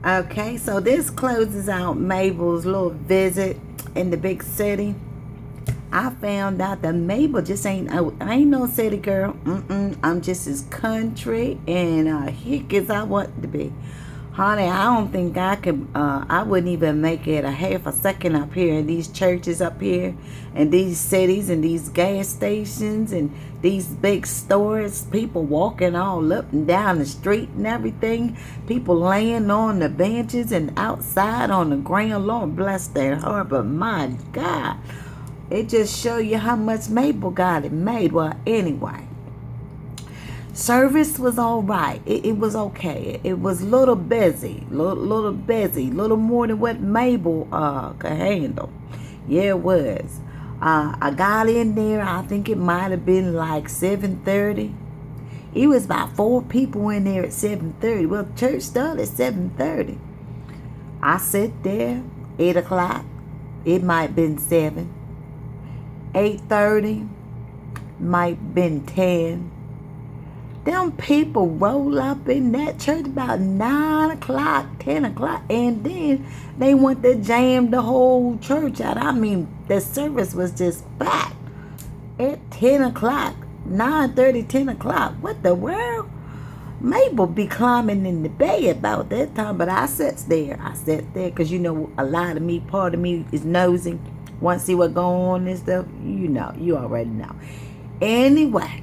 Okay, so this closes out Mabel's little visit in the big city. I found out that Mabel just I ain't no city girl. I'm just as country and hick as I want to be. Honey, I don't think I wouldn't even make it a half a second up here in these churches up here and these cities and these gas stations and these big stores, people walking all up and down the street and everything, people laying on the benches and outside on the ground. Lord bless their heart, but my God, it just show you how much Mabel got it made. Well, anyway. Service was all right. It was okay. It was a little busy, little more than what Mabel could handle. Yeah, it was. I got in there. I think it might have been like 7:30. It was about 4 people in there at 7:30. Well, church started at 7:30. I sat there 8 o'clock. It might have been 7. 8:30 might have been 10. Them people roll up in that church about 9 o'clock, 10 o'clock, and then they want to jam the whole church out. I mean, the service was just packed at 10 o'clock, 9:30, 10 o'clock. What the world? Mabel be climbing in the bed about that time, but I sat there because, you know, part of me is nosy. Want to see what going on and stuff? You already know. Anyway.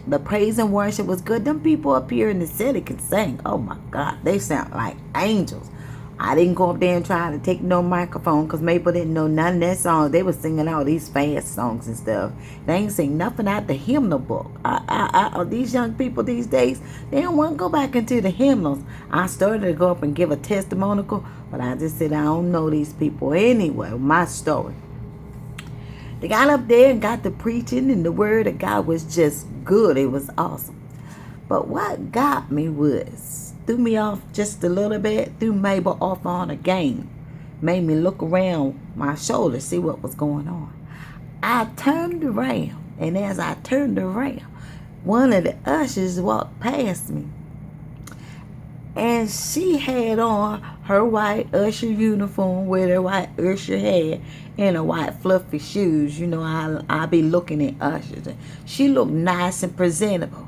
The praise and worship was good. Them people up here in the city can sing. Oh my God, they sound like angels. I didn't go up there and try to take no microphone because Mabel didn't know none of that songs. They were singing all these fast songs and stuff. They ain't sing nothing out the hymnal book. These young people these days, they don't want to go back into the hymnals. I started to go up and give a testimonial, but I just said I don't know these people anyway. My story. They got up there and got to preaching, and the word of God was just good. It was awesome. But what got me threw me off just a little bit, threw Mabel off on a game. Made me look around my shoulder, see what was going on. I turned around, and as I turned around, one of the ushers walked past me. And she had on her white usher uniform with her white usher hair and her white fluffy shoes. You know, I be looking at ushers. She looked nice and presentable.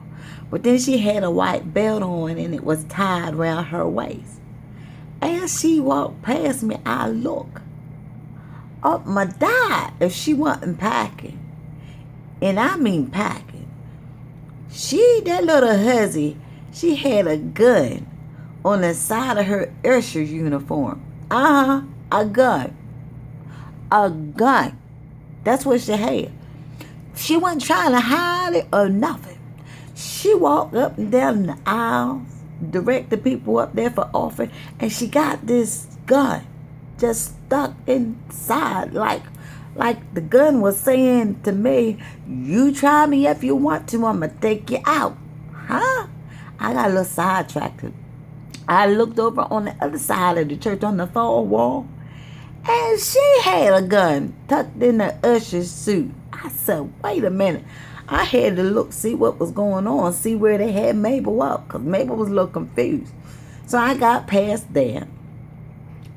But then she had a white belt on and it was tied around her waist. As she walked past me, I looked up my dad if she wasn't packing. And I mean packing. That little hussy, she had a gun on the side of her usher uniform. A gun. A gun. That's what she had. She wasn't trying to hide it or nothing. She walked up and down the aisles, directed people up there for offering, and she got this gun just stuck inside like the gun was saying to me, you try me if you want to, I'm going to take you out. Huh? I got a little sidetracked. I looked over on the other side of the church on the far wall, and she had a gun tucked in the usher's suit. I said, wait a minute. I had to look, see what was going on, see where they had Mabel up, because Mabel was a little confused. So I got past there.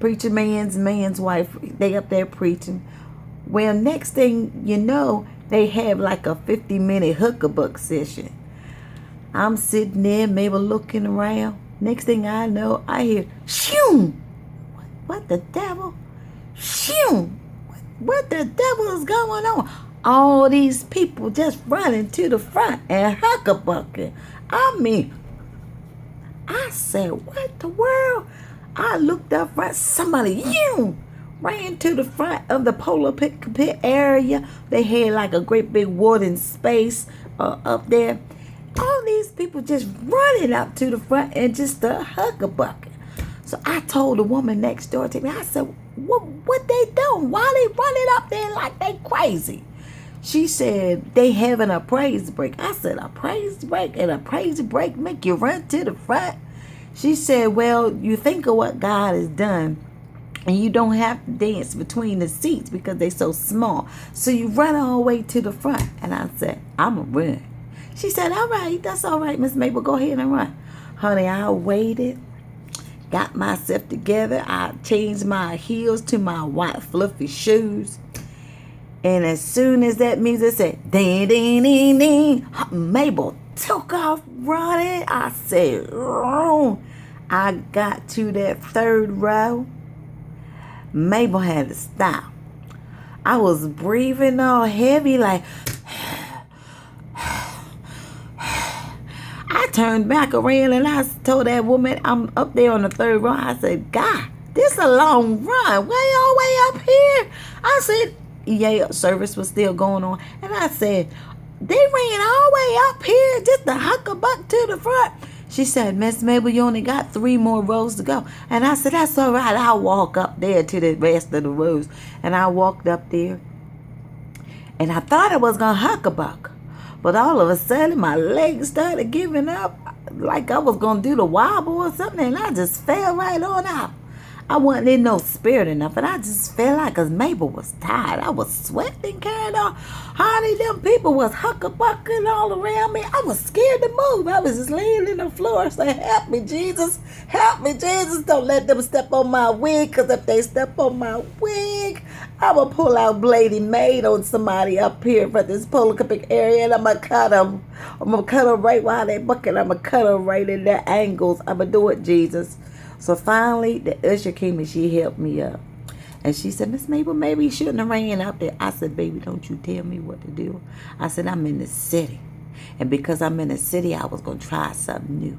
Preacher man's wife, they up there preaching. Well, next thing you know, they have like a 50-minute hookabuck session. I'm sitting there, Mabel looking around. Next thing I know, I hear, shoo! What the devil? Shoo! What the devil is going on? All these people just running to the front and huckabucking. I mean, I said, what the world? I looked up front, somebody, ran to the front of the polar pit area. They had like a great big wooden space up there. All these people just running up to the front and just huckabucking. So I told the woman next door to me, I said, what they doing? Why they running up there like they crazy? She said, they having a praise break. I said, a praise break? And a praise break make you run to the front? She said, well, you think of what God has done, and you don't have to dance between the seats because they're so small. So you run all the way to the front. And I said, I'm a run. She said, all right, that's all right, Miss Mabel, go ahead and run. Honey, I waited. got myself together. I changed my heels to my white fluffy shoes. And as soon as that music said, ding, ding, ding, ding, Mabel took off running. I said, oh. I got to that third row. Mabel had to stop. I was breathing all heavy like, I turned back around and I told that woman, I'm up there on the third row. I said, God, this a long run. Way all way up here. I said, yeah, service was still going on. And I said, they ran all the way up here just to huck a buck to the front. She said, Miss Mabel, you only got 3 more rows to go. And I said, that's all right. I'll walk up there to the rest of the rows. And I walked up there. And I thought I was going to huck a buck. But all of a sudden, my legs started giving up. Like I was going to do the wobble or something. And I just fell right on out. I wasn't in no spirit enough. And I just felt like, because Mabel was tired. I was sweating, carrying on. Honey, them people was hucka-bucking all around me. I was scared to move. I was just laying in the floor saying, help me, Jesus. Help me, Jesus. Don't let them step on my wig. Because if they step on my wig, I will pull out Bloody Maid on somebody up here for this Polycarpic area. And I'm going to cut them. I'm going to cut them right while they bucking. I'm going to cut them right in their angles. I'm going to do it, Jesus. So finally, the usher came and she helped me up. And she said, Miss Mabel, maybe you shouldn't have ran up there. I said, baby, don't you tell me what to do. I said, I'm in the city. And because I'm in the city, I was going to try something new.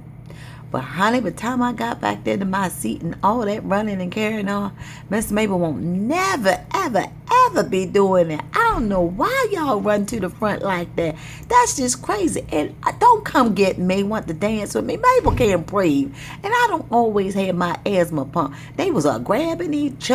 But honey, by the time I got back there to my seat and all that running and carrying on, Miss Mabel won't never, ever, ever be doing that. I don't know why y'all run to the front like that. That's just crazy. And don't come get me, want to dance with me. Mabel can't breathe. And I don't always have my asthma pump. They was grabbing each other.